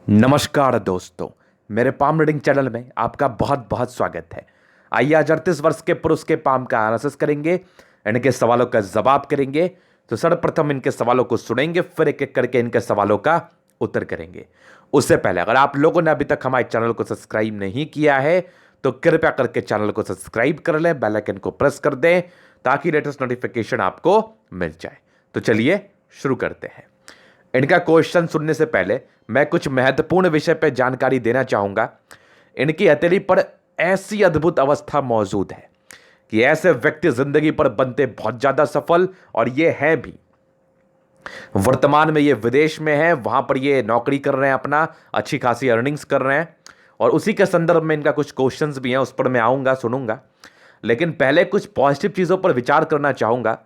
नमस्कार दोस्तों, मेरे पाम रीडिंग चैनल में आपका बहुत बहुत स्वागत है। आइए आज 38 वर्ष के पुरुष के पाम का एनालिसिस करेंगे, इनके सवालों का जवाब करेंगे। तो सर्वप्रथम इनके सवालों को सुनेंगे, फिर एक एक करके इनके सवालों का उत्तर करेंगे। उससे पहले अगर आप लोगों ने अभी तक हमारे चैनल को सब्सक्राइब नहीं किया है तो कृपया करके चैनल को सब्सक्राइब कर लें, बेल आइकन को प्रेस कर दें ताकि लेटेस्ट नोटिफिकेशन आपको मिल जाए। तो चलिए शुरू करते हैं। इनका क्वेश्चन सुनने से पहले मैं कुछ महत्वपूर्ण विषय पर जानकारी देना चाहूंगा। इनकी हथेली पर ऐसी अद्भुत अवस्था मौजूद है कि ऐसे व्यक्ति जिंदगी पर बनते बहुत ज्यादा सफल, और ये हैं भी। वर्तमान में ये विदेश में है, वहां पर ये नौकरी कर रहे हैं, अपना अच्छी खासी अर्निंग्स कर रहे हैं, और उसी के संदर्भ में इनका कुछ क्वेश्चंस भी हैं, उस पर मैं आऊंगा, सुनूंगा। लेकिन पहले कुछ पॉजिटिव चीजों पर विचार करना चाहूंगा।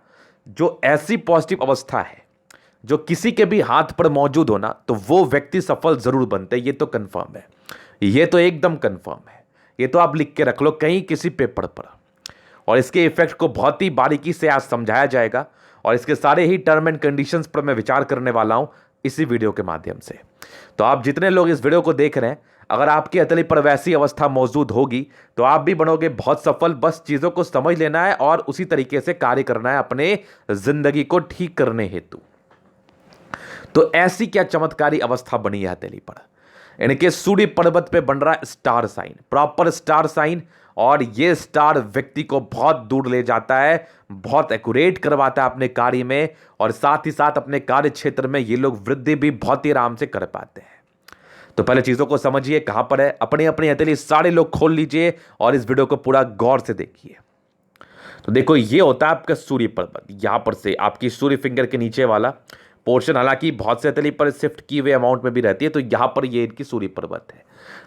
जो ऐसी पॉजिटिव अवस्था है जो किसी के भी हाथ पर मौजूद होना, तो वो व्यक्ति सफल जरूर बनते हैं। ये तो कंफर्म है, ये तो एकदम कंफर्म है। ये तो आप लिख के रख लो कहीं किसी पेपर पर, और इसके इफेक्ट को बहुत ही बारीकी से आज समझाया जाएगा, और इसके सारे ही टर्म एंड कंडीशंस पर मैं विचार करने वाला हूं इसी वीडियो के माध्यम से। तो आप जितने लोग इस वीडियो को देख रहे हैं, अगर आपकी हथेली पर वैसी अवस्था मौजूद होगी तो आप भी बनोगे बहुत सफल। बस चीजों को समझ लेना है और उसी तरीके से कार्य करना है अपने जिंदगी को ठीक करने हेतु। तो ऐसी क्या चमत्कारी अवस्था बनी है हथेली पर? इनके सूर्य पर्वत पे बन रहा है star sign, proper star sign, और ये स्टार व्यक्ति को बहुत दूर ले जाता है, बहुत एक्यूरेट करवाता है अपने कार्य में, और साथ ही साथ अपने कार्य क्षेत्र में ये लोग वृद्धि भी बहुत ही आराम से कर पाते हैं। तो पहले चीजों को समझिए कहां पर है। अपनी अपनी हथेली सारे लोग खोल लीजिए और इस वीडियो को पूरा गौर से देखिए। तो देखो, ये होता है आपका सूर्य पर्वत। यहां पर से आपकी सूर्य फिंगर के नीचे वाला पोर्शन, हालांकि बहुत से हथेली पर शिफ्ट की हुए अमाउंट में भी रहती है, तो यहां पर ये इनकी सूर्य पर्वत है।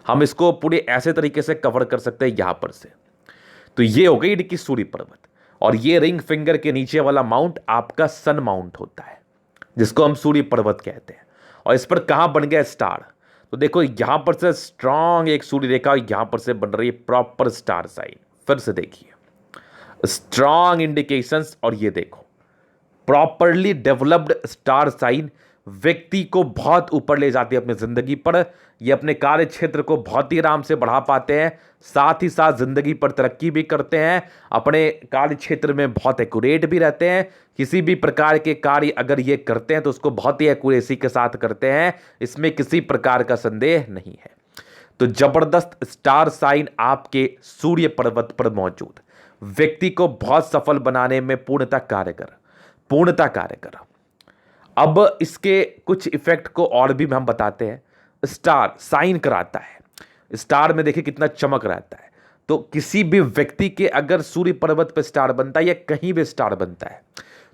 हम इसको पूरे ऐसे तरीके से कवर कर सकते हैं यहां पर से। तो ये हो गई इनकी सूर्य पर्वत, और ये रिंग फिंगर के नीचे वाला माउंट आपका सन माउंट होता है, जिसको हम सूर्य पर्वत कहते हैं। और इस पर कहां बन गया स्टार? तो देखो, यहां पर से स्ट्रांग एक सूर्य रेखा यहां पर से बन रही है, प्रॉपर स्टार साइन। फिर से देखिए, स्ट्रांग इंडिकेशंस, और ये देखो प्रॉपरली डेवलप्ड स्टार साइन व्यक्ति को बहुत ऊपर ले जाती है अपनी जिंदगी पर। ये अपने कार्य क्षेत्र को बहुत ही आराम से बढ़ा पाते हैं, साथ ही साथ जिंदगी पर तरक्की भी करते हैं, अपने कार्य क्षेत्र में बहुत एक्यूरेट भी रहते हैं। किसी भी प्रकार के कार्य अगर ये करते हैं तो उसको बहुत ही एक्यूरेसी के साथ करते हैं, इसमें किसी प्रकार का संदेह नहीं है। तो जबरदस्त स्टार साइन आपके सूर्य पर्वत पर मौजूद व्यक्ति को बहुत सफल बनाने में पूर्णतः कारगर। अब इसके कुछ इफेक्ट को और भी हम बताते हैं। स्टार साइन कराता है, स्टार में देखिए कितना चमक रहता है। तो किसी भी व्यक्ति के अगर सूर्य पर्वत पर स्टार बनता है या कहीं भी स्टार बनता है,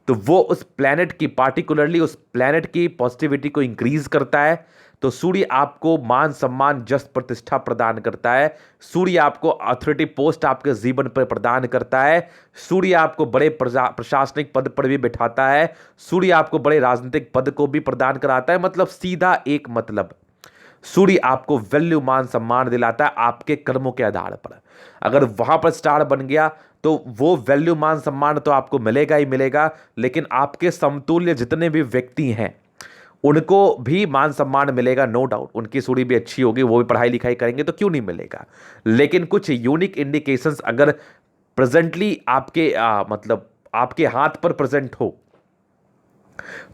तो वो उस प्लैनेट की, पार्टिकुलरली उस प्लैनेट की पॉजिटिविटी को इंक्रीज करता है। तो सूर्य आपको मान सम्मान जस प्रतिष्ठा प्रदान करता है, सूर्य आपको अथॉरिटी पोस्ट आपके जीवन पर प्रदान करता है, सूर्य आपको बड़े प्रशासनिक पद पर भी बिठाता है, सूर्य आपको बड़े राजनीतिक पद को भी प्रदान कराता है। मतलब सीधा एक मतलब, सूर्य आपको वैल्यू मान सम्मान दिलाता है आपके कर्मों के आधार पर। अगर वहां पर स्टार बन गया तो वो वैल्यू मान सम्मान तो आपको मिलेगा ही मिलेगा, लेकिन आपके समतुल्य जितने भी व्यक्ति हैं उनको भी मान सम्मान मिलेगा, नो डाउट। उनकी सूर्य भी अच्छी होगी, वो भी पढ़ाई लिखाई करेंगे, तो क्यों नहीं मिलेगा। लेकिन कुछ यूनिक इंडिकेशंस अगर प्रेजेंटली आपके मतलब आपके हाथ पर प्रेजेंट हो,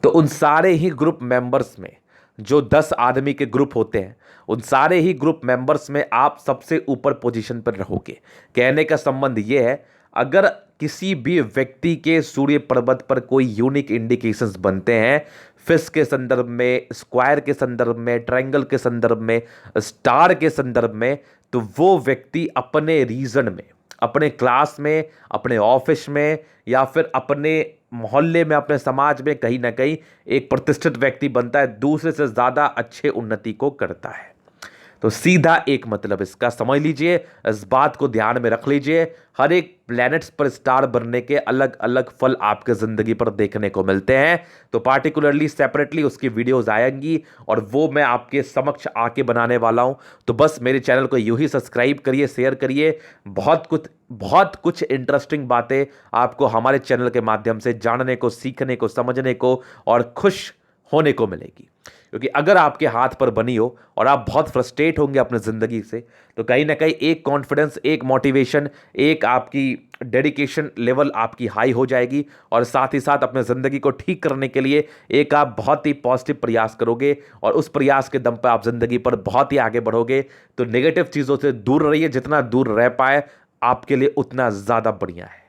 तो उन सारे ही ग्रुप मेंबर्स में, जो 10 आदमी के ग्रुप होते हैं, उन सारे ही ग्रुप मेंबर्स में आप सबसे ऊपर पोजीशन पर रहोगे। कहने का संबंध यह है, अगर किसी भी व्यक्ति के सूर्य पर्वत पर कोई यूनिक इंडिकेशंस बनते हैं, फिश के संदर्भ में, स्क्वायर के संदर्भ में, ट्रायंगल के संदर्भ में, स्टार के संदर्भ में, तो वो व्यक्ति अपने रीजन में, अपने क्लास में, अपने ऑफिस में, या फिर अपने मोहल्ले में, अपने समाज में कहीं ना कहीं एक प्रतिष्ठित व्यक्ति बनता है, दूसरे से ज्यादा अच्छे उन्नति को करता है। तो सीधा एक मतलब इसका समझ लीजिए, इस बात को ध्यान में रख लीजिए। हर एक प्लैनेट्स पर स्टार बनने के अलग अलग फल आपके जिंदगी पर देखने को मिलते हैं। तो पार्टिकुलरली सेपरेटली उसकी वीडियोस आएंगी और वो मैं आपके समक्ष आके बनाने वाला हूं। तो बस मेरे चैनल को यूं ही सब्सक्राइब करिए, शेयर करिए। बहुत कुछ इंटरेस्टिंग बातें आपको हमारे चैनल के माध्यम से जानने को, सीखने को, समझने को और खुश होने को मिलेगी। क्योंकि अगर आपके हाथ पर बनी हो और आप बहुत फ्रस्ट्रेट होंगे अपने ज़िंदगी से, तो कहीं ना कहीं एक कॉन्फिडेंस, एक मोटिवेशन, एक आपकी डेडिकेशन लेवल आपकी हाई हो जाएगी, और साथ ही साथ अपने ज़िंदगी को ठीक करने के लिए एक आप बहुत ही पॉजिटिव प्रयास करोगे, और उस प्रयास के दम पर आप ज़िंदगी पर बहुत ही आगे बढ़ोगे। तो नेगेटिव चीज़ों से दूर रहिए, जितना दूर रह पाए आपके लिए उतना ज़्यादा बढ़िया है।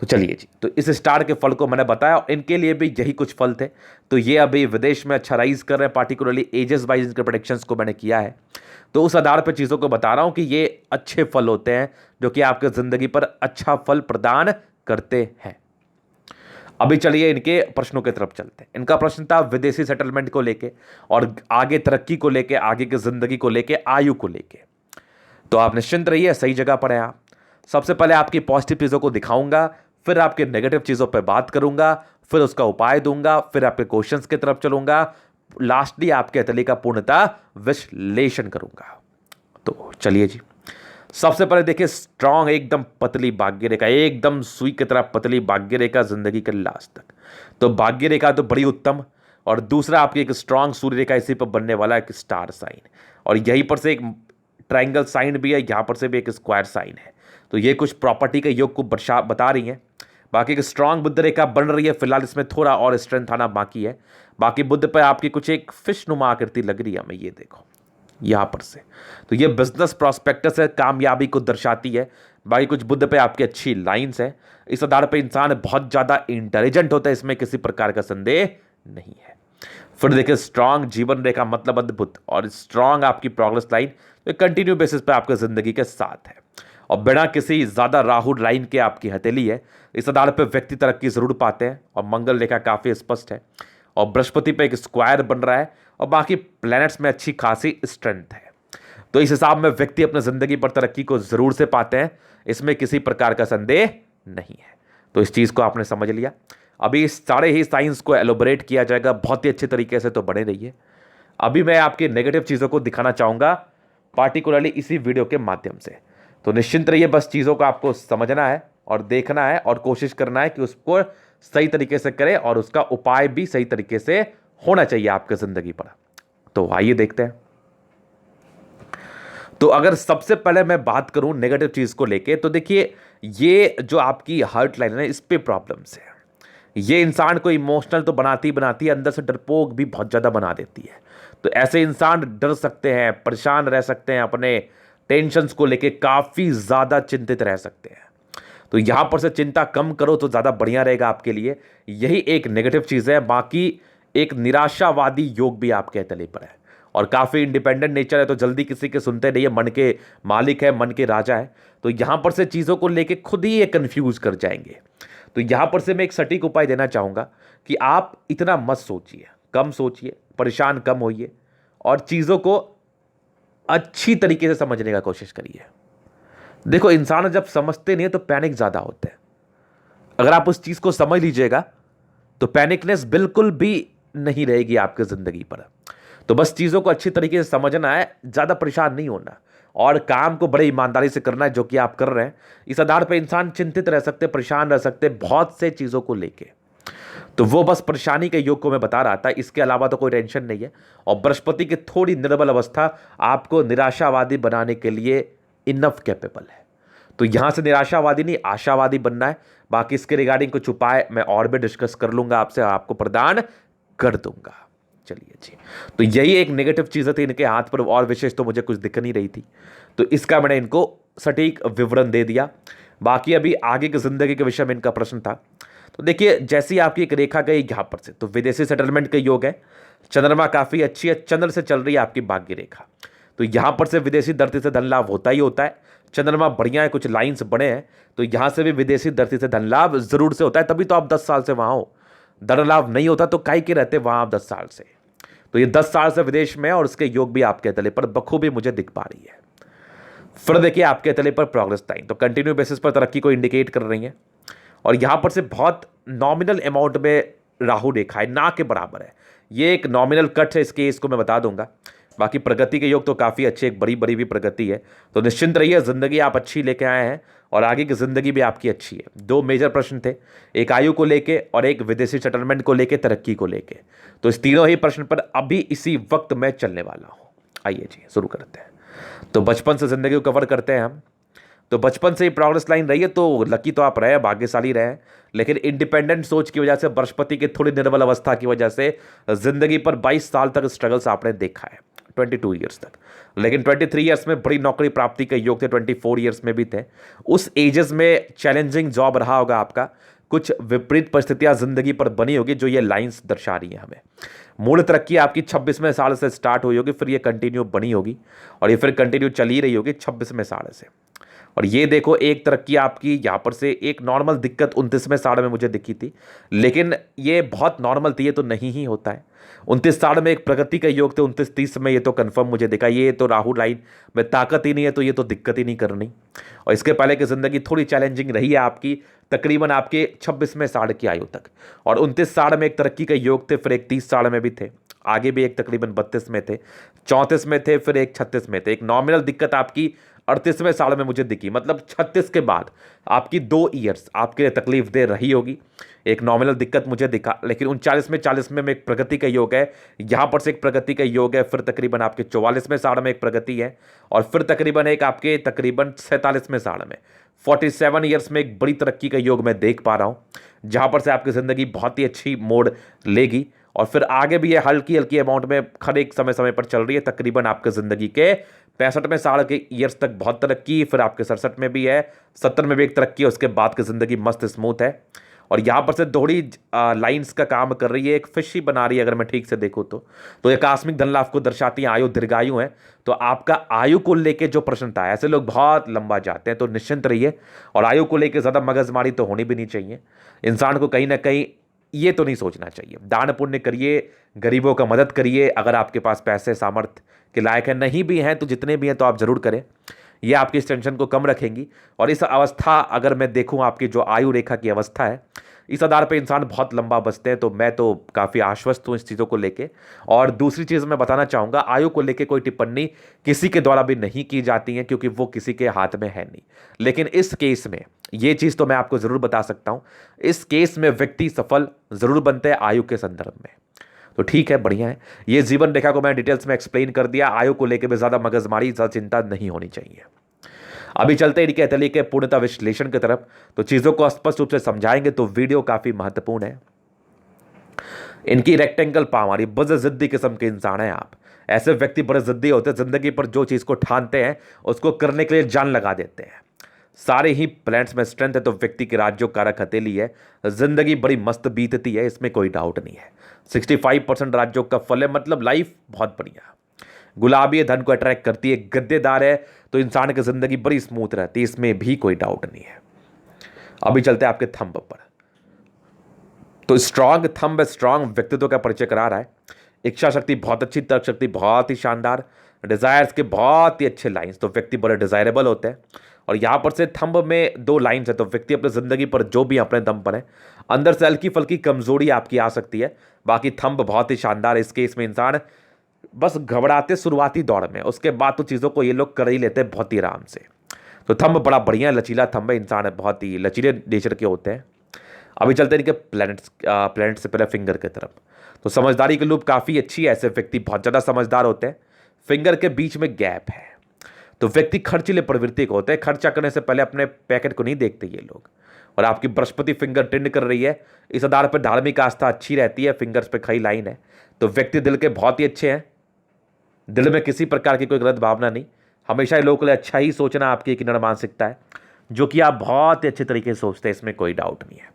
तो चलिए जी, तो इस स्टार के फल को मैंने बताया, और इनके लिए भी यही कुछ फल थे। तो ये अभी विदेश में अच्छा राइज कर रहे हैं, पार्टिकुलरली एजेस वाइज इनके प्रेडिक्शंस को मैंने किया है। तो उस आधार पर चीज़ों को बता रहा हूं कि ये अच्छे फल होते हैं जो कि आपके ज़िंदगी पर अच्छा फल प्रदान करते हैं। अभी चलिए इनके प्रश्नों की तरफ चलते हैं। इनका प्रश्न था विदेशी सेटलमेंट को लेके, और आगे तरक्की को लेके, आगे की ज़िंदगी को लेके, आयु को लेके। तो आप निश्चिंत रहिए, सही जगह पर हैं आप। सबसे पहले आपकी पॉजिटिव चीज़ों को दिखाऊंगा, फिर आपके नेगेटिव चीज़ों पर बात करूंगा, फिर उसका उपाय दूंगा, फिर आपके क्वेश्चंस की तरफ चलूंगा, लास्टली आपके अतली का पूर्णतः विश्लेषण करूंगा। तो चलिए जी, सबसे पहले देखिए, स्ट्रांग एकदम पतली भाग्य रेखा, एकदम सुई की तरह पतली भाग्य रेखा जिंदगी के लास्ट तक। तो भाग्य रेखा तो बड़ी उत्तम, और दूसरा आपकी एक स्ट्रांग सूर्य रेखा इसी पर बनने वाला एक स्टार साइन, और यहीं पर से एक ट्राइंगल साइन भी है, यहां पर से भी एक स्क्वायर साइन है। तो ये कुछ प्रॉपर्टी के योग को बता रही हैं। बाकी एक स्ट्रांग बुद्ध रेखा बन रही है, फिलहाल इसमें थोड़ा और स्ट्रेंथ आना बाकी है। बाकी बुद्ध पर आपकी कुछ एक फिश नुमा आकृति लग रही है हमें, ये देखो यहां पर से। तो ये बिजनेस प्रॉस्पेक्टस है, कामयाबी को दर्शाती है। बाकी कुछ बुद्ध पे आपकी अच्छी लाइंस है। इस आधार पे इंसान बहुत ज्यादा इंटेलिजेंट होता है, इसमें किसी प्रकार का संदेह नहीं है। फिर देखिए, स्ट्रांग जीवन रेखा मतलब अद्भुत, और स्ट्रांग आपकी प्रोग्रेस लाइन तो कंटिन्यू बेसिस पे आपके जिंदगी के साथ है, और बिना किसी ज्यादा राहु लाइन के आपकी हथेली है। इस आधार पर व्यक्ति तरक्की जरूर पाते हैं, और मंगल रेखा काफी स्पष्ट है, और बृहस्पति पे एक स्क्वायर बन रहा है, और बाकी प्लैनेट्स में अच्छी खासी स्ट्रेंथ है। तो इस हिसाब में व्यक्ति अपने जिंदगी पर तरक्की को जरूर से पाते हैं, इसमें किसी प्रकार का संदेह नहीं है। तो इस चीज को आपने समझ लिया। अभी इस सारे ही साइंस को एलोबरेट किया जाएगा बहुत ही अच्छे तरीके से, तो बने रहिए। अभी मैं आपकी नेगेटिव चीजों को दिखाना चाहूंगा, पार्टिकुलरली इसी वीडियो के माध्यम से। तो निश्चिंत रहिए, बस चीजों को आपको समझना है और देखना है, और कोशिश करना है कि उसको सही तरीके से करें, और उसका उपाय भी सही तरीके से होना चाहिए आपके जिंदगी पर। तो आइए देखते हैं। तो अगर सबसे पहले मैं बात करूं नेगेटिव चीज को लेके, तो देखिए, ये जो आपकी हार्ट लाइन है, इस पे प्रॉब्लम्स है। ये इंसान को इमोशनल तो बनाती बनाती है, अंदर से डरपोक भी बहुत ज्यादा बना देती है। तो ऐसे इंसान डर सकते हैं, परेशान रह सकते हैं, अपने टेंशन्स को लेके काफी ज्यादा चिंतित रह सकते हैं। तो यहां पर से चिंता कम करो तो ज्यादा बढ़िया रहेगा आपके लिए। यही एक नेगेटिव चीज है। बाकी एक निराशावादी योग भी आपके तले पर है, और काफी इंडिपेंडेंट नेचर है, तो जल्दी किसी के सुनते नहीं है, मन के मालिक है, मन के राजा है। तो यहां पर से चीजों को लेके खुद ही ये कंफ्यूज कर जाएंगे। तो यहां पर से मैं एक सटीक उपाय देना चाहूंगा कि आप इतना मत सोचिए, कम सोचिए, परेशान कम होइए, और चीजों को अच्छी तरीके से समझने का कोशिश करिए। देखो, इंसान जब समझते नहीं है तो पैनिक ज्यादा होते हैं। अगर आप उस चीज को समझ लीजिएगा तो पैनिकनेस बिल्कुल भी नहीं रहेगी आपकी जिंदगी पर। तो बस चीजों को अच्छी तरीके से समझना है, ज्यादा परेशान नहीं होना, और काम को बड़े ईमानदारी से करना है, जो कि आप कर रहे हैं। इस आधार पर इंसान चिंतित रह सकते, परेशान रह सकते बहुत से चीजों को लेके। तो वो बस परेशानी के योग को मैं बता रहा था, इसके अलावा तो कोई टेंशन नहीं है। और बृहस्पति की थोड़ी निर्बल अवस्था आपको निराशावादी बनाने के लिए इनफ कैपेबल है। तो यहां से निराशावादी नहीं, आशावादी बनना है। बाकी इसके रिगार्डिंग कुछ उपाय मैं और भी डिस्कस कर लूंगा आपसे, आपको प्रदान कर दूंगा। चलिए जी, तो यही एक नेगेटिव चीज थी इनके हाथ पर, और विशेष तो मुझे कुछ दिख नहीं रही थी, तो इसका मैंने इनको सटीक विवरण दे दिया। बाकी अभी आगे की जिंदगी के विषय में इनका प्रश्न था। तो देखिए, जैसी आपकी एक रेखा गई यहां पर से, तो विदेशी सेटलमेंट का योग है। चंद्रमा काफी अच्छी है, चंद्र से चल रही है आपकी भाग्य रेखा। तो यहां पर से विदेशी धरती से धन लाभ होता ही होता है। चंद्रमा बढ़िया है, कुछ लाइंस बने हैं, तो यहां से भी विदेशी धरती से धन लाभ जरूर से होता है, तभी तो आप 10 साल से वहां हो। धन लाभ नहीं होता तो काहे के रहते वहां आप 10 साल से। तो ये 10 साल से विदेश में है, और उसके योग भी आपके तले पर बखूबी मुझे दिख पा रही है। फिर देखिए, आपके तले पर प्रोग्रेस लाइन तो कंटिन्यू बेसिस पर तरक्की को इंडिकेट कर रही है, और यहां पर से बहुत नॉमिनल अमाउंट में राहु रेखा है, ना के बराबर है। ये एक नॉमिनल कट है, इसके इसको मैं बता दूंगा। बाकी प्रगति के योग तो काफ़ी अच्छे, एक बड़ी बड़ी भी प्रगति है। तो निश्चिंत रहिए, ज़िंदगी आप अच्छी लेके आए हैं और आगे की ज़िंदगी भी आपकी अच्छी है। दो मेजर प्रश्न थे, एक आयु को लेके और एक विदेशी सेटलमेंट को लेके, तरक्की को लेके। तो इस तीनों ही प्रश्न पर अभी इसी वक्त मैं चलने वाला हूँ। आइए जी शुरू करते हैं। तो बचपन से ज़िंदगी को कवर करते हैं हम। तो बचपन से ही प्रोग्रेस लाइन रही है, तो लकी तो आप रहे, भाग्यशाली रहे, लेकिन इंडिपेंडेंट सोच की वजह से, बृहस्पति की थोड़ी निर्बल अवस्था की वजह से जिंदगी पर 22 साल तक स्ट्रगल्स आपने देखा है, 22 ईयर्स तक। लेकिन 23 ईयर्स में बड़ी नौकरी प्राप्ति के योग थे, 24 ईयर्स में भी थे। उस एजेस में चैलेंजिंग जॉब रहा होगा आपका, कुछ विपरीत परिस्थितियां जिंदगी पर बनी होगी जो ये लाइंस दर्शा रही है हमें। मूल तरक्की आपकी 26वें साल से स्टार्ट हुई होगी, फिर ये कंटिन्यू बनी होगी और ये फिर कंटिन्यू चली रही होगी 26वें साल से। और ये देखो, एक तरक्की आपकी यहाँ पर से, एक नॉर्मल दिक्कत 29वें साल में मुझे दिखी थी, लेकिन ये बहुत नॉर्मल थी, ये तो नहीं ही होता है। 29 साल में एक प्रगति का योग थे, 29-30 में ये तो कंफर्म मुझे दिखा, ये तो राहु लाइन में ताकत ही नहीं है, तो ये तो दिक्कत ही नहीं करनी। और इसके पहले की ज़िंदगी थोड़ी चैलेंजिंग रही है आपकी, तकरीबन आपके 26वें साल की आयु तक। और 29 साल में एक तरक्की का योग थे, फिर एक 30 साल में भी थे, आगे भी एक तकरीबन 32 में थे, 34 में थे, फिर एक 36 में थे। एक नॉमिनल दिक्कत आपकी 38वें साल में मुझे दिखी, मतलब 36 के बाद आपकी 2 ईयर्स आपके लिए तकलीफ दे रही होगी, एक नॉमिनल दिक्कत मुझे दिखा। लेकिन 39 में एक प्रगति का योग है, यहाँ पर से एक प्रगति का योग है, फिर तकरीबन आपके 44वें साल में एक प्रगति है, और फिर तकरीबन एक आपके तकरीबन 47वें साल में 47 ईयर्स में एक बड़ी तरक्की का योग मैं देख पा रहा हूँ, जहाँ पर से आपकी ज़िंदगी बहुत ही अच्छी मोड़ लेगी। और फिर आगे भी ये हल्की हल्की अमाउंट में हर एक समय समय पर चल रही है, तकरीबन आपके ज़िंदगी के 65वें साल के ईयर्स तक बहुत तरक्की, फिर आपके 67 में भी है, 70 में भी एक तरक्की, उसके बाद की ज़िंदगी मस्त स्मूथ है। और यहाँ पर से दोहरी लाइंस का काम कर रही है, एक फिश ही बना रही है अगर मैं ठीक से देखूँ तो ये आकस्मिक धन लाभ को दर्शाती है, आयु दीर्घायु है। तो आपका आयु को लेके जो प्रश्न था, ऐसे लोग बहुत लंबा जाते हैं, तो निश्चिंत रहिए। और आयु को लेके ज़्यादा मगजमारी तो होनी भी नहीं चाहिए। इंसान को कहीं ना कहीं ये तो नहीं सोचना चाहिए, दान पुण्य करिए, गरीबों का मदद करिए, अगर आपके पास पैसे सामर्थ्य के लायक है, नहीं भी हैं तो जितने भी हैं तो आप ज़रूर करें, ये आपकी इस टेंशन को कम रखेंगी। और इस अवस्था, अगर मैं देखूं आपकी जो आयु रेखा की अवस्था है, इस आधार पे इंसान बहुत लंबा बचते हैं, तो मैं तो काफ़ी आश्वस्त हूँ इस चीज़ों को लेके। और दूसरी चीज़ मैं बताना चाहूँगा, आयु को लेके कोई टिप्पणी किसी के द्वारा भी नहीं की जाती है, क्योंकि वो किसी के हाथ में है नहीं। लेकिन इस केस में ये चीज़ तो मैं आपको ज़रूर बता सकता हूँ, इस केस में व्यक्ति सफल ज़रूर बनते हैं आयु के संदर्भ में। तो ठीक है, बढ़िया है। ये जीवन रेखा को मैं डिटेल्स में एक्सप्लेन कर दिया, आयु को लेकर भी ज़्यादा मगजमारी, ज़्यादा चिंता नहीं होनी चाहिए। अभी चलते हैं इनके एथली के पूर्णता विश्लेषण की तरफ। तो चीज़ों को स्पष्ट रूप से समझाएंगे, तो वीडियो काफ़ी महत्वपूर्ण है। इनकी रेक्टेंगल पावर, बड़े जिद्दी किस्म के इंसान हैं आप। ऐसे व्यक्ति बड़े जिद्दी होते हैं, जिंदगी पर जो चीज़ को ठानते हैं उसको करने के लिए जान लगा देते हैं। सारे ही प्लैनेट्स में स्ट्रेंथ है, तो व्यक्ति की राज्यों कारक हथेली है, जिंदगी बड़ी मस्त बीतती है, इसमें कोई डाउट नहीं है। 65% राज्यों का फल है, मतलब लाइफ बहुत बढ़िया। गुलाबी है, धन को अट्रैक्ट करती है, गद्देदार है, तो इंसान की जिंदगी बड़ी स्मूथ रहती है, इसमें भी कोई डाउट नहीं है। अभी चलते हैं आपके थंब पर। तो स्ट्रांग थंब, स्ट्रांग व्यक्तित्व का परिचय करा रहा है। इच्छा शक्ति बहुत अच्छी, तर्क शक्ति बहुत ही शानदार, डिजायर्स के बहुत ही अच्छे लाइंस, तो व्यक्ति बड़े डिजायरेबल होते हैं। और यहाँ पर से थंब में 2 लाइंस है, तो व्यक्ति अपनी जिंदगी पर जो भी अपने दम पर है, अंदर से हल्की फल्की कमजोरी आपकी आ सकती है, बाकी थंब बहुत ही शानदार। इस केस में इंसान बस घबराते शुरुआती दौर में, उसके बाद तो चीज़ों को ये लोग कर ही लेते हैं बहुत ही आराम से। तो थंब बड़ा बढ़िया लचीला थंब है, इंसान बहुत ही लचीले नेचर के होते हैं। अभी चलते हैं इनके प्लैनेट से पहले फिंगर की तरफ। तो समझदारी की लूप काफ़ी अच्छी है, ऐसे व्यक्ति बहुत ज़्यादा समझदार होते हैं। फिंगर के बीच में गैप है, तो व्यक्ति खर्चीले प्रवृत्ति को होते हैं, खर्चा करने से पहले अपने पैकेट को नहीं देखते ये लोग। और आपकी बृहस्पति फिंगर टिंड कर रही है, इस आधार पर धार्मिक आस्था अच्छी रहती है, फिंगर्स पे खड़ी लाइन है, तो व्यक्ति दिल के बहुत ही अच्छे हैं, दिल में किसी प्रकार की कोई गलत भावना नहीं, हमेशा ही लोगों के लिए अच्छा ही सोचना आपकी एक नर मानसिकता है, जो कि आप बहुत ही अच्छे तरीके से सोचते हैं, इसमें कोई डाउट नहीं है।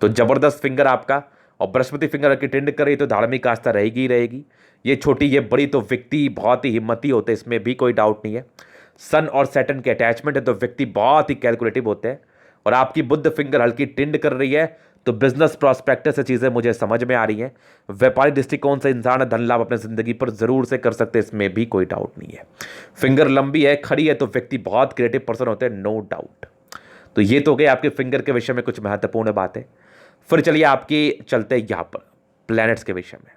तो जबरदस्त फिंगर आपका, और बृहस्पति फिंगर की टिंड कर रही तो धार्मिक आस्था रहेगी ही रहेगी, ये छोटी ये बड़ी, तो व्यक्ति बहुत ही हिम्मती होते हैं, इसमें भी कोई डाउट नहीं है। सन और सैटर्न के अटैचमेंट है, तो व्यक्ति बहुत ही कैलकुलेटिव होते हैं। और आपकी बुध फिंगर हल्की टिंड कर रही है, तो बिजनेस प्रॉस्पेक्टस से चीज़ें मुझे समझ में आ रही हैं। व्यापारिक दृष्टिकोण से इंसान धन लाभ अपने जिंदगी पर जरूर से कर सकते हैं, इसमें भी कोई डाउट नहीं है। फिंगर लंबी है, खड़ी है, तो व्यक्ति बहुत क्रिएटिव पर्सन होते हैं, नो डाउट। तो ये तो गए आपके फिंगर के विषय में कुछ महत्वपूर्ण बातें। फिर चलिए आपकी चलते हैं यहाँ पर प्लैनेट्स के विषय में।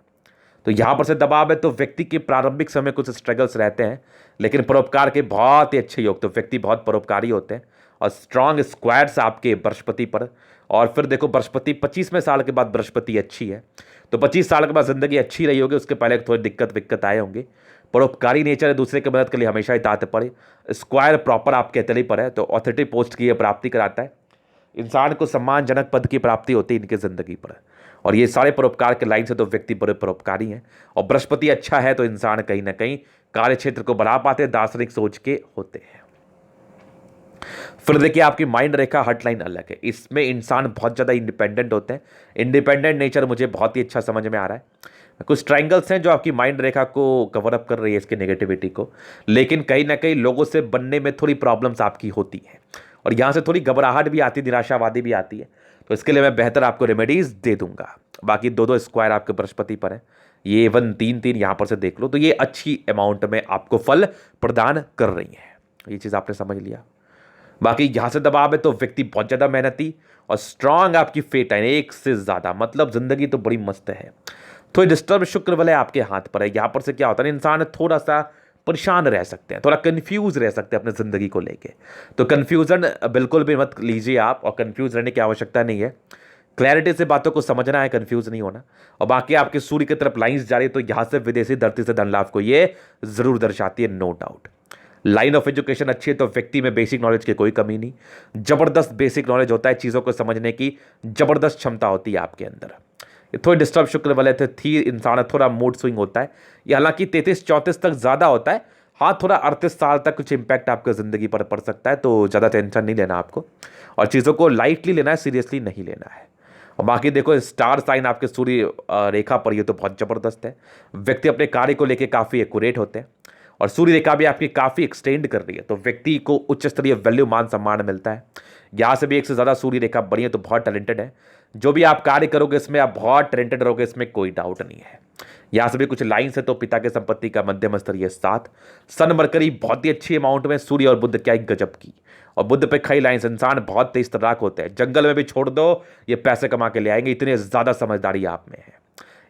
तो यहाँ पर से दबाव है तो व्यक्ति के प्रारंभिक समय कुछ स्ट्रगल्स रहते हैं, लेकिन परोपकार के बहुत ही अच्छे योग, तो व्यक्ति बहुत परोपकारी होते हैं। और स्ट्रांग स्क्वाड्स आपके बृहस्पति पर। और फिर देखो बृहस्पति 25वें साल के बाद बृहस्पति अच्छी है, तो 25 साल के बाद जिंदगी अच्छी रही होगी, उसके पहले थोड़ी दिक्कत विक्कत आए होंगे। परोपकारी नेचर है, दूसरे की मदद के लिए हमेशा ही तात्पर्य। स्क्वायर प्रॉपर आपके तली पर है, तो ऑथोरिटी पोस्ट की प्राप्ति कराता है। इंसान को सम्मानजनक पद की प्राप्ति होती है इनकी जिंदगी पर। और ये सारे परोपकार के लाइन से तो व्यक्ति बड़े परोपकारी हैं। और बृहस्पति अच्छा है तो इंसान कहीं ना कहीं कार्य क्षेत्र को बढ़ा पाते, दार्शनिक सोच के होते हैं। फिर देखिए आपकी माइंड रेखा हट लाइन अलग है, इसमें इंसान बहुत ज़्यादा इंडिपेंडेंट होते हैं। इंडिपेंडेंट नेचर मुझे बहुत ही अच्छा समझ में आ रहा है। कुछ ट्रायंगल्स हैं जो आपकी माइंड रेखा को कवर अप कर रही है इसकी नेगेटिविटी को, लेकिन कहीं ना कहीं लोगों से बनने में थोड़ी प्रॉब्लम्स आपकी होती हैं और यहाँ से थोड़ी घबराहट भी आती है, निराशावादी भी आती है। तो इसके लिए मैं बेहतर आपको रेमेडीज दे दूंगा। बाकी 2-2 स्क्वायर आपके बृहस्पति पर है, ये 1-3-3 यहाँ पर से देख लो, तो ये अच्छी अमाउंट में आपको फल प्रदान कर रही है। ये चीज़ आपने समझ लिया। बाकी यहाँ से दबाव है तो व्यक्ति बहुत ज़्यादा मेहनती और स्ट्रांग आपकी फेट है, एक से ज़्यादा, मतलब जिंदगी तो बड़ी मस्त है। थोड़ी डिस्टर्ब शुक्र वाले आपके हाथ पर है। यहाँ पर से क्या होता है, इंसान थोड़ा सा परेशान रह सकते हैं, थोड़ा कंफ्यूज रह सकते हैं अपने ज़िंदगी को लेके। तो कंफ्यूजन बिल्कुल भी मत लीजिए आप, और कंफ्यूज रहने की आवश्यकता नहीं है। क्लैरिटी से बातों को समझना है, कंफ्यूज नहीं होना। और बाकी आपके सूर्य की तरफ लाइंस जा रही है, तो यहाँ से विदेशी धरती से धन लाभ को ये जरूर दर्शाती है, no doubt. Line of education अच्छी है तो व्यक्ति में बेसिक नॉलेज की कोई कमी नहीं, जबरदस्त बेसिक नॉलेज होता है, चीज़ों को समझने की जबरदस्त क्षमता होती है आपके अंदर। थोड़ी डिस्टर्ब शुक्र वाले थी इंसान, थोड़ा मूड स्विंग होता है। ये हालांकि 33-34 तक ज़्यादा होता है, हाँ थोड़ा 38 साल तक कुछ इंपैक्ट आपके ज़िंदगी पर पड़ सकता है, तो ज़्यादा टेंशन नहीं लेना आपको और चीज़ों को लाइटली लेना है, सीरियसली नहीं लेना है। और बाकी देखो स्टार साइन आपके सूर्य रेखा पर, ये तो बहुत ज़बरदस्त है। व्यक्ति अपने कार्य को लेकर काफ़ी एक्यूरेट होते हैं और सूर्य रेखा भी आपकी काफ़ी एक्सटेंड कर रही है, तो व्यक्ति को उच्च स्तरीय वैल्यू मान सम्मान मिलता है। यहाँ से भी एक से ज़्यादा सूर्य रेखा बड़ी है, तो बहुत टैलेंटेड है। जो भी आप कार्य करोगे इसमें आप बहुत टैलेंटेड रहोगे, इसमें कोई डाउट नहीं है। यहाँ से भी कुछ लाइन्स है तो पिता के संपत्ति का मध्यम स्तरीय 7। सन मरकरी बहुत ही अच्छी अमाउंट में, सूर्य और बुध क्या एक गजब की। और बुध पे कई लाइन्स, इंसान बहुत तेज तर्राक होते हैं, जंगल में भी छोड़ दो ये पैसे कमा के ले आएंगे, इतने ज़्यादा समझदारी आप में है।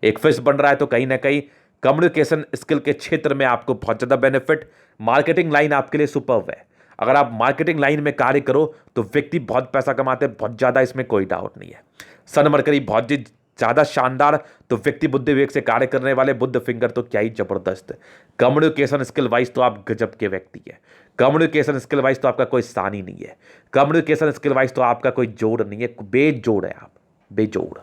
एक फिश बन रहा है तो कहीं ना कहीं कम्युनिकेशन स्किल के क्षेत्र में आपको बहुत ज़्यादा बेनिफिट। मार्केटिंग लाइन आपके लिए सुपर्ब है, अगर आप मार्केटिंग लाइन में कार्य करो तो व्यक्ति बहुत पैसा कमाते हैं, बहुत ज़्यादा, इसमें कोई डाउट नहीं है। सन मरकरी बहुत ज़्यादा शानदार, तो व्यक्ति बुद्धि विवेक से कार्य करने वाले, बुद्ध फिंगर तो क्या ही जबरदस्त। कम्युनिकेशन स्किल वाइज तो आप गजब के व्यक्ति है। कम्युनिकेशन स्किल वाइज तो आपका कोई स्थान ही नहीं है। कम्युनिकेशन स्किल वाइज तो आपका कोई जोड़ नहीं है, बेजोड़ है आप, बेजोड़।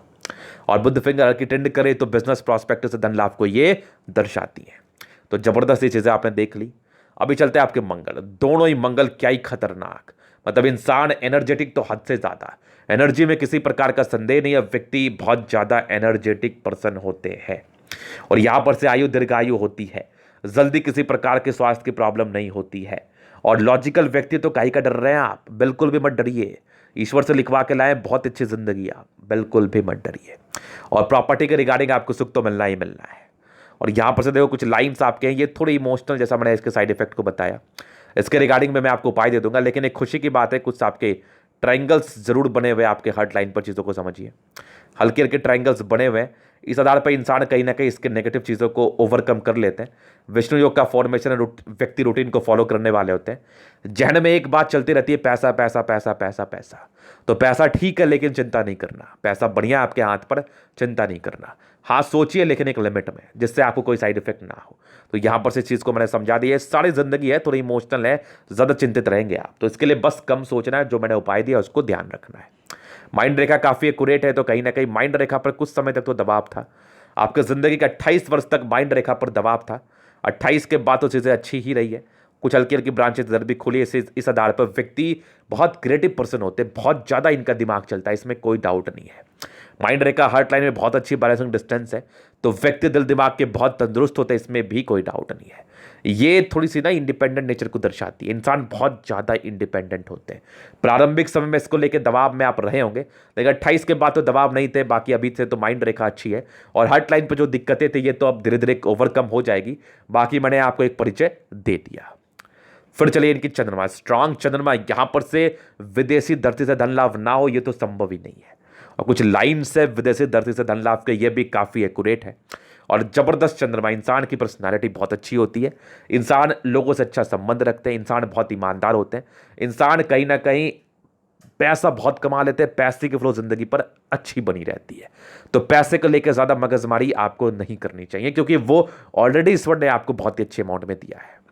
और बुद्ध फिंगर की ट्रेंड करे तो बिजनेस प्रॉस्पेक्ट से धन लाभ को ये दर्शाती है। तो जबरदस्त ये चीज़ें आपने देख ली। अभी चलते हैं आपके मंगल। दोनों ही मंगल क्या ही खतरनाक, मतलब इंसान एनर्जेटिक तो हद से ज़्यादा, एनर्जी में किसी प्रकार का संदेह नहीं है। व्यक्ति बहुत ज़्यादा एनर्जेटिक पर्सन होते हैं और यहाँ पर से आयु दीर्घायु होती है, जल्दी किसी प्रकार के स्वास्थ्य की प्रॉब्लम नहीं होती है। और लॉजिकल व्यक्ति तो काहे का डर रहे हैं आप, बिल्कुल भी मत डरिए। ईश्वर से लिखवा के लाए बहुत अच्छी जिंदगी आप, बिल्कुल भी मत डरिए। और प्रॉपर्टी के रिगार्डिंग आपको सुख तो मिलना ही मिलना है। और यहाँ पर से देखो कुछ लाइंस आपके हैं, ये थोड़ी इमोशनल, जैसा मैंने इसके साइड इफेक्ट को बताया, इसके रिगार्डिंग में मैं आपको उपाय दे दूंगा। लेकिन एक खुशी की बात है, कुछ आपके ट्रायंगल्स जरूर बने हुए आपके हार्ट लाइन पर, चीज़ों को समझिए। हल्के हल्के ट्रायंगल्स बने हुए हैं, इस आधार पर इंसान कहीं ना कहीं इसके नेगेटिव चीज़ों को ओवरकम कर लेते हैं। विष्णु योग का फॉर्मेशन व्यक्ति रूटीन को फॉलो करने वाले होते हैं। जहन में एक बात चलती रहती है, पैसा पैसा पैसा पैसा पैसा। तो पैसा ठीक है लेकिन चिंता नहीं करना, पैसा बढ़िया आपके हाथ पर, चिंता नहीं करना। हाँ सोचिए लेकिन एक लिमिट में, जिससे आपको कोई साइड इफेक्ट ना हो। तो यहाँ पर से चीज़ को मैंने समझा दिया। सारी जिंदगी है, थोड़ी इमोशनल है, ज़्यादा चिंतित रहेंगे आप, तो इसके लिए बस कम सोचना है, जो मैंने उपाय दिया उसको ध्यान रखना है। माइंड रेखा काफ़ी एक्यूरेट है, तो कहीं ना कहीं माइंड रेखा पर कुछ समय तक तो दबाव था। आपके ज़िंदगी का 28 वर्ष तक माइंड रेखा पर दबाव था। 28 के बाद तो चीज़ें अच्छी ही रही है, कुछ हल्की हल्की ब्रांचेस इधर भी खुली। इस आधार पर व्यक्ति बहुत क्रिएटिव पर्सन होते हैं, बहुत ज़्यादा इनका दिमाग चलता है, इसमें कोई डाउट नहीं है। माइंड रेखा हार्ट लाइन में बहुत अच्छी बैलेंसिंग डिस्टेंस है, तो व्यक्ति दिल दिमाग के बहुत तंदुरुस्त होते हैं, इसमें भी कोई डाउट नहीं है। ये थोड़ी सी ना इंडिपेंडेंट नेचर को दर्शाती है, इंसान बहुत ज़्यादा इंडिपेंडेंट होते हैं। प्रारंभिक समय में इसको लेकर दबाव में आप रहे होंगे, लेकिन 28 के बाद तो दबाव नहीं थे। बाकी अभी से तो माइंड रेखा अच्छी है और हार्ट लाइन पर जो दिक्कतें थी ये तो अब धीरे धीरे ओवरकम हो जाएगी। बाकी मैंने आपको एक परिचय दे दिया। फिर चलिए इनकी चंद्रमा, स्ट्रांग चंद्रमा, यहां पर से विदेशी धरती से धन लाभ ना हो ये तो संभव ही नहीं है। और कुछ लाइन से विदेशी धरती से धन लाभ के ये भी काफ़ी एक्यूरेट है। और जबरदस्त चंद्रमा। इंसान की पर्सनालिटी बहुत अच्छी होती है, इंसान लोगों से अच्छा संबंध रखते हैं, इंसान बहुत ईमानदार होते हैं, इंसान कहीं ना कहीं पैसा बहुत कमा लेते हैं, पैसे की फ्लो जिंदगी पर अच्छी बनी रहती है। तो पैसे को लेकर ज्यादा मगजमारी आपको नहीं करनी चाहिए, क्योंकि वो ऑलरेडी ईश्वर ने आपको बहुत ही अच्छे अमाउंट में दिया है।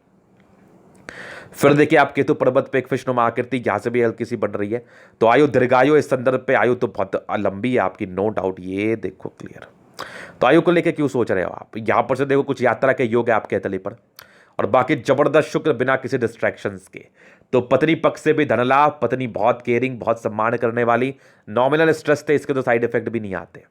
फिर देखिए आप केतु पर्वत पे एक फिशनुमा आकृति यहां से भी हल्की सी बन रही है। तो आयु दीर्घायु, इस संदर्भ पे आयु तो बहुत लंबी है आपकी, नो डाउट। ये देखो क्लियर। तो आयु को लेकर क्यों सोच रहे हो आप? यहां पर से देखो कुछ यात्रा के योग है आपके तले पर, और बाकी जबरदस्त शुक्र बिना किसी डिस्ट्रैक्शंस के। तो पत्नी पक्ष से भी धन लाभ, पत्नी बहुत केयरिंग, बहुत सम्मान करने वाली, नॉमिनल स्ट्रेस थे, इसके तो साइड इफेक्ट भी नहीं आते।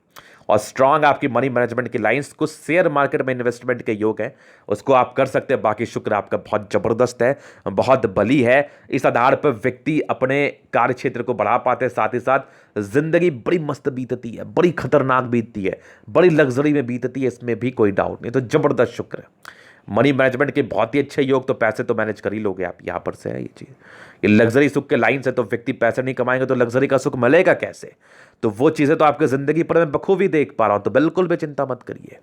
और स्ट्रांग आपकी मनी मैनेजमेंट की लाइंस, कुछ शेयर मार्केट में इन्वेस्टमेंट के योग है, उसको आप कर सकते हैं। बाकी शुक्र आपका बहुत जबरदस्त है, बहुत बली है। इस आधार पर व्यक्ति अपने कार्य क्षेत्र को बढ़ा पाते हैं, साथ ही साथ जिंदगी बड़ी मस्त बीतती है, बड़ी खतरनाक बीतती है, बड़ी लग्जरी में बीतती है, इसमें भी कोई डाउट नहीं। तो जबरदस्त शुक्र है, मनी मैनेजमेंट के बहुत ही अच्छे योग। तो पैसे तो मैनेज कर ही लोगे आप, यहां पर से है ये चीज। ये लग्जरी सुख के लाइन से, तो व्यक्ति पैसे नहीं कमाएंगे तो लग्जरी का सुख मिलेगा कैसे? तो वो चीजें तो आपकी जिंदगी पर मैं बखूबी देख पा रहा हूं, तो बिल्कुल भी चिंता मत करिए।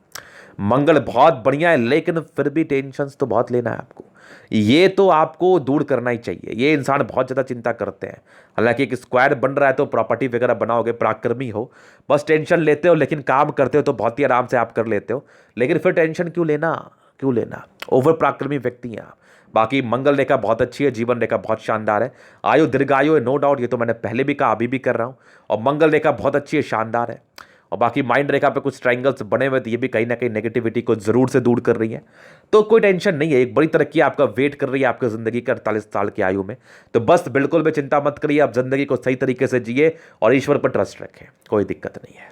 मंगल बहुत बढ़िया है, लेकिन फिर भी टेंशन तो बहुत लेना है आपको, ये तो आपको दूर करना ही चाहिए। ये इंसान बहुत ज्यादा चिंता करते हैं। हालांकि एक स्क्वायर बन रहा है तो प्रॉपर्टी वगैरह बनाओगे, पराक्रमी हो, बस टेंशन लेते हो, लेकिन काम करते हो तो बहुत ही आराम से आप कर लेते हो। लेकिन फिर टेंशन क्यों लेना, क्यों लेना? ओवर पराक्रमी व्यक्ति हैं आप। बाकी मंगल रेखा बहुत अच्छी है, जीवन रेखा बहुत शानदार है, आयु दीर्घायु है, नो डाउट। ये तो मैंने पहले भी कहा, अभी भी कर रहा हूं। और मंगल रेखा बहुत अच्छी है, शानदार है। और बाकी माइंड रेखा पे कुछ ट्रायंगल्स बने हुए, तो ये भी कहीं ना कहीं नेगेटिविटी को जरूर से दूर कर रही है। तो कोई टेंशन नहीं है, एक बड़ी तरक्की आपका वेट कर रही है आपकी जिंदगी के 48 साल की आयु में। तो बस बिल्कुल भी चिंता मत करिए, आप जिंदगी को सही तरीके से जिए और ईश्वर पर ट्रस्ट रखें, कोई दिक्कत नहीं है।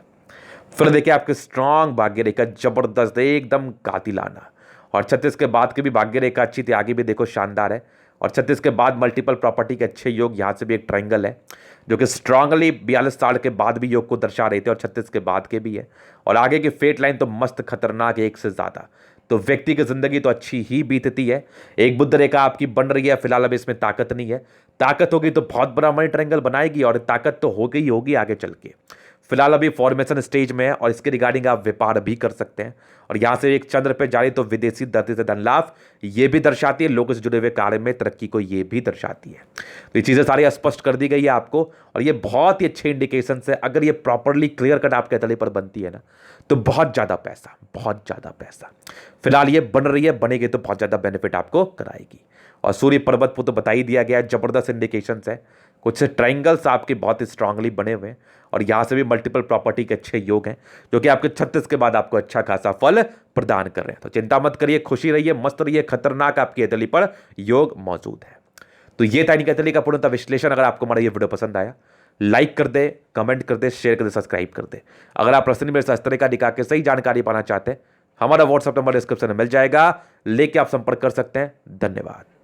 फिर देखिए आपके स्ट्रांग भाग्य रेखा जबरदस्त, एकदम कातिलाना। और 36 के बाद की भी भाग्य रेखा अच्छी थी, आगे भी देखो शानदार है। और 36 के बाद मल्टीपल प्रॉपर्टी के अच्छे योग, यहां से भी एक ट्रायंगल है जो कि स्ट्रांगली 42 साल के बाद भी योग को दर्शा रहे थे, और 36 के बाद के भी है। और आगे की फेट लाइन तो मस्त खतरनाक है, एक से ज्यादा। तो व्यक्ति की जिंदगी तो अच्छी ही बीतती है। एक बुध रेखा आपकी बन रही है, फिलहाल अभी इसमें ताकत नहीं है। ताकत होगी तो बहुत बड़ा मनी ट्रायंगल बनाएगी, और ताकत तो हो गई होगी आगे चल के। फिलहाल अभी फॉर्मेशन स्टेज में है, और इसके रिगार्डिंग आप व्यापार भी कर सकते हैं। और यहां से एक चंद्र पे जारी, तो विदेशी धरती से धन लाभ ये भी दर्शाती है, लोगों से जुड़े हुए कार्य में तरक्की को ये भी दर्शाती है। तो ये चीजें सारी स्पष्ट कर दी गई है आपको, और ये बहुत ही अच्छे इंडिकेशन है। अगर ये प्रॉपरली क्लियर कट आपके तले पर बनती है ना, तो बहुत ज्यादा पैसा, बहुत ज्यादा पैसा। फिलहाल ये बन रही है, बनेगी तो बहुत ज्यादा बेनिफिट आपको कराएगी। और सूर्य पर्वत को तो बता ही दिया गया है, जबरदस्त इंडिकेशन है। कुछ ट्रायंगल्स आपके बहुत ही स्ट्रांगली बने हुए हैं, और यहां से भी मल्टीपल प्रॉपर्टी के अच्छे योग हैं, जो कि आपके 36 के बाद आपको अच्छा खासा फल प्रदान कर रहे हैं। तो चिंता मत करिए, खुशी रहिए, मस्त रहिए, खतरनाक आपकी अतली पर योग मौजूद है। तो ये था इनकी अतली का पूर्णतः विश्लेषण। अगर आपको हमारा ये वीडियो पसंद आया, लाइक कर दे, कमेंट कर दे, शेयर कर दे, सब्सक्राइब कर दे। अगर आप प्रश्न मेरे इस तरह का दिखा के सही जानकारी पाना चाहते हैं, हमारा व्हाट्सएप नंबर डिस्क्रिप्शन में मिल जाएगा, लेके आप संपर्क कर सकते हैं। धन्यवाद।